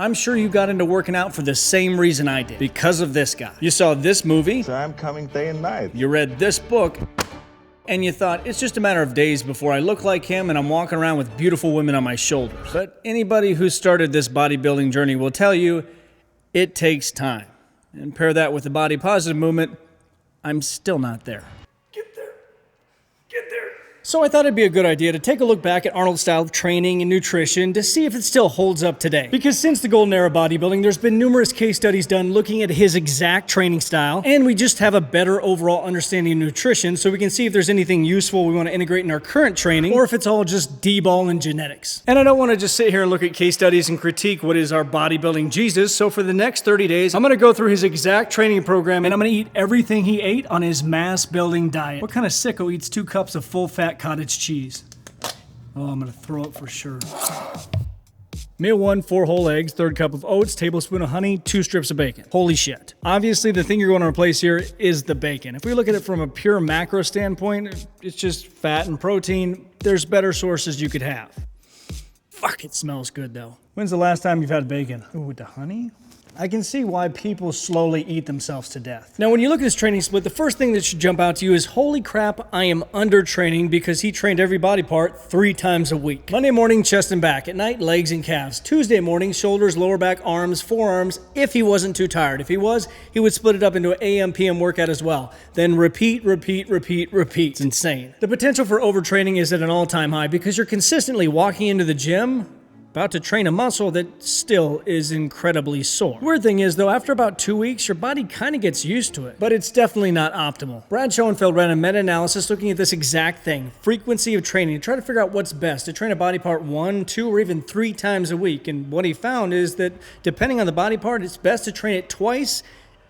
I'm sure you got into working out for the same reason I did, because of this guy. You saw this movie, So I'm coming day and night. you read this book, and you thought, it's just a matter of days before I look like him and I'm walking around with beautiful women on my shoulders. But anybody who started this bodybuilding journey will tell you, it takes time. And pair that with the body positive movement, I'm still not there. So I thought it'd be a good idea to take a look back at Arnold's style of training and nutrition to see if it still holds up today. Because since the golden era of bodybuilding, there's been numerous case studies done looking at his exact training style, and we just have a better overall understanding of nutrition so we can see if there's anything useful we want to integrate in our current training, or if it's all just D-ball and genetics. And I don't want to just sit here and look at case studies and critique what is our bodybuilding Jesus, so for the next 30 days, I'm going to go through his exact training program, and I'm going to eat everything he ate on his mass building diet. What kind of sicko eats 2 cups of full-fat cottage cheese? Oh, I'm gonna throw up for sure. Meal 1, 4 whole eggs, 1/3 cup of oats, tablespoon of honey, 2 strips of bacon. Holy shit. Obviously, the thing you're going to replace here is the bacon. If we look at it from a pure macro standpoint, it's just fat and protein. There's better sources you could have. Fuck, it smells good though. When's the last time you've had bacon? Ooh, with the honey? I can see why people slowly eat themselves to death. Now, when you look at his training split, the first thing that should jump out to you is, holy crap, I am under training, because he trained every body part 3 times a week. Monday morning, chest and back. At night, legs and calves. Tuesday morning, shoulders, lower back, arms, forearms, if he wasn't too tired. If he was, he would split it up into an AM, PM workout as well. Then repeat, repeat, repeat, repeat. It's insane. The potential for overtraining is at an all-time high because you're consistently walking into the gym about to train a muscle that still is incredibly sore. Weird thing is though, after about 2 weeks, your body kind of gets used to it, but it's definitely not optimal. Brad Schoenfeld ran a meta-analysis looking at this exact thing, frequency of training, to try to figure out what's best, to train a body part 1, 2, or even 3 times a week. And what he found is that depending on the body part, it's best to train it twice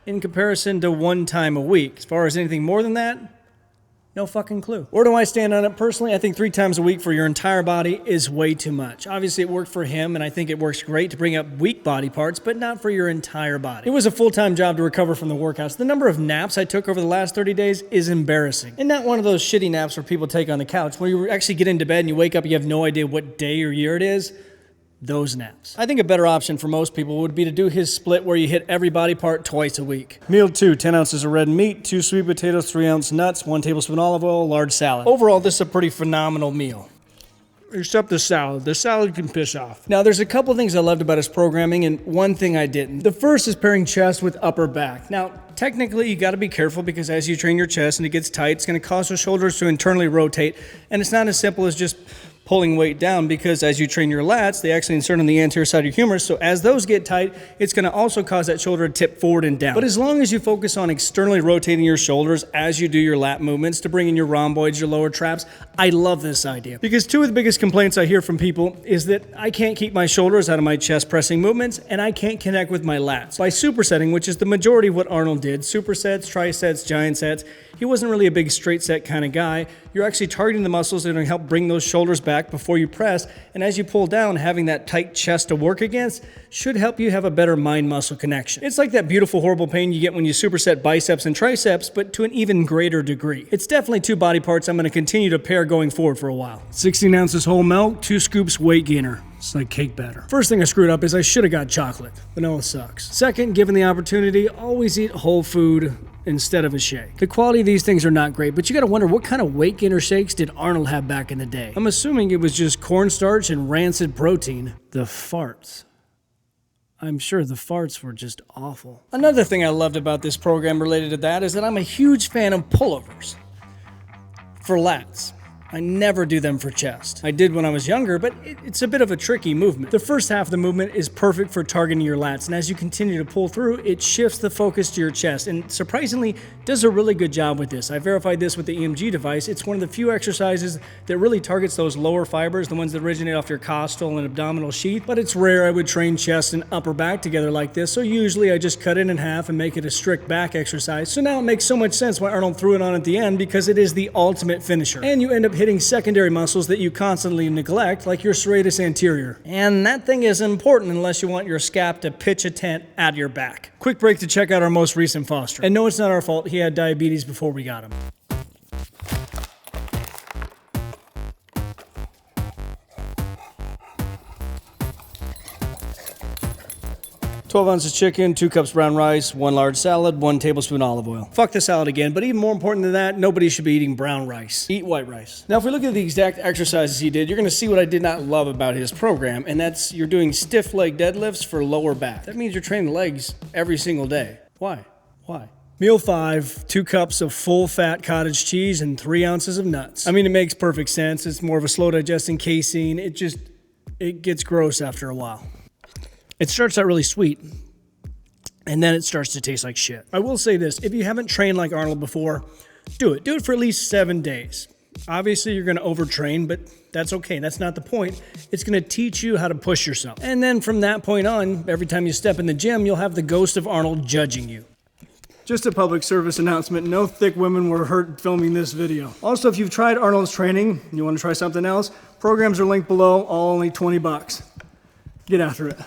in comparison to 1 time a week. As far as anything more than that, no fucking clue. Where do I stand on it personally? I think 3 times a week for your entire body is way too much. Obviously, it worked for him, and I think it works great to bring up weak body parts, but not for your entire body. It was a full-time job to recover from the workouts. The number of naps I took over the last 30 days is embarrassing. And not one of those shitty naps where people take on the couch, where you actually get into bed and you wake up and you have no idea what day or year it is. Those naps. I think a better option for most people would be to do his split where you hit every body part twice a week. Meal 2, 10 ounces of red meat, 2 sweet potatoes, 3 ounce nuts, 1 tablespoon olive oil, large salad. Overall, this is a pretty phenomenal meal. Except the salad. The salad can piss off. Now, there's a couple things I loved about his programming and one thing I didn't. The first is pairing chest with upper back. Now, technically, you got to be careful because as you train your chest and it gets tight, it's going to cause your shoulders to internally rotate. And it's not as simple as just pulling weight down, because as you train your lats, they actually insert on the anterior side of your humerus. So as those get tight, it's going to also cause that shoulder to tip forward and down. But as long as you focus on externally rotating your shoulders as you do your lat movements to bring in your rhomboids, your lower traps, I love this idea. Because 2 of the biggest complaints I hear from people is that I can't keep my shoulders out of my chest pressing movements and I can't connect with my lats. By supersetting, which is the majority of what Arnold did, supersets, trisets, giant sets, he wasn't really a big straight set kind of guy. You're actually targeting the muscles that are going to help bring those shoulders back before you press, and as you pull down, having that tight chest to work against should help you have a better mind-muscle connection. It's like that beautiful, horrible pain you get when you superset biceps and triceps, but to an even greater degree. It's definitely 2 body parts I'm going to continue to pair going forward for a while. 16 ounces whole milk, 2 scoops weight gainer. It's like cake batter. First thing I screwed up is I should have got chocolate. Vanilla sucks. Second, given the opportunity, always eat whole food instead of a shake. The quality of these things are not great, but you gotta wonder what kind of weight gainer shakes did Arnold have back in the day? I'm assuming it was just cornstarch and rancid protein. The farts. I'm sure the farts were just awful. Another thing I loved about this program related to that is that I'm a huge fan of pullovers for lats. I never do them for chest. I did when I was younger, but it's a bit of a tricky movement. The first half of the movement is perfect for targeting your lats, and as you continue to pull through, it shifts the focus to your chest, and surprisingly, does a really good job with this. I verified this with the EMG device. It's one of the few exercises that really targets those lower fibers, the ones that originate off your costal and abdominal sheath, but it's rare I would train chest and upper back together like this, so usually I just cut it in half and make it a strict back exercise. So now it makes so much sense why Arnold threw it on at the end, because it is the ultimate finisher. And you end up hitting secondary muscles that you constantly neglect, like your serratus anterior. And that thing is important unless you want your scap to pitch a tent out of your back. Quick break to check out our most recent foster. And no, it's not our fault. He had diabetes before we got him. 12 ounces chicken, 2 cups brown rice, 1 large salad, 1 tablespoon olive oil. Fuck the salad again, but even more important than that, nobody should be eating brown rice. Eat white rice. Now, if we look at the exact exercises he did, you're gonna see what I did not love about his program, and that's you're doing stiff leg deadlifts for lower back. That means you're training legs every single day. Why? Why? Meal 5, 2 cups of full-fat cottage cheese and 3 ounces of nuts. I mean, it makes perfect sense. It's more of a slow-digesting casein. It gets gross after a while. It starts out really sweet, and then it starts to taste like shit. I will say this, if you haven't trained like Arnold before, do it. Do it for at least 7 days. Obviously, you're gonna overtrain, but that's okay. That's not the point. It's gonna teach you how to push yourself. And then from that point on, every time you step in the gym, you'll have the ghost of Arnold judging you. Just a public service announcement, no thick women were hurt filming this video. Also, if you've tried Arnold's training, you wanna try something else, programs are linked below, all only 20 bucks. Get after it.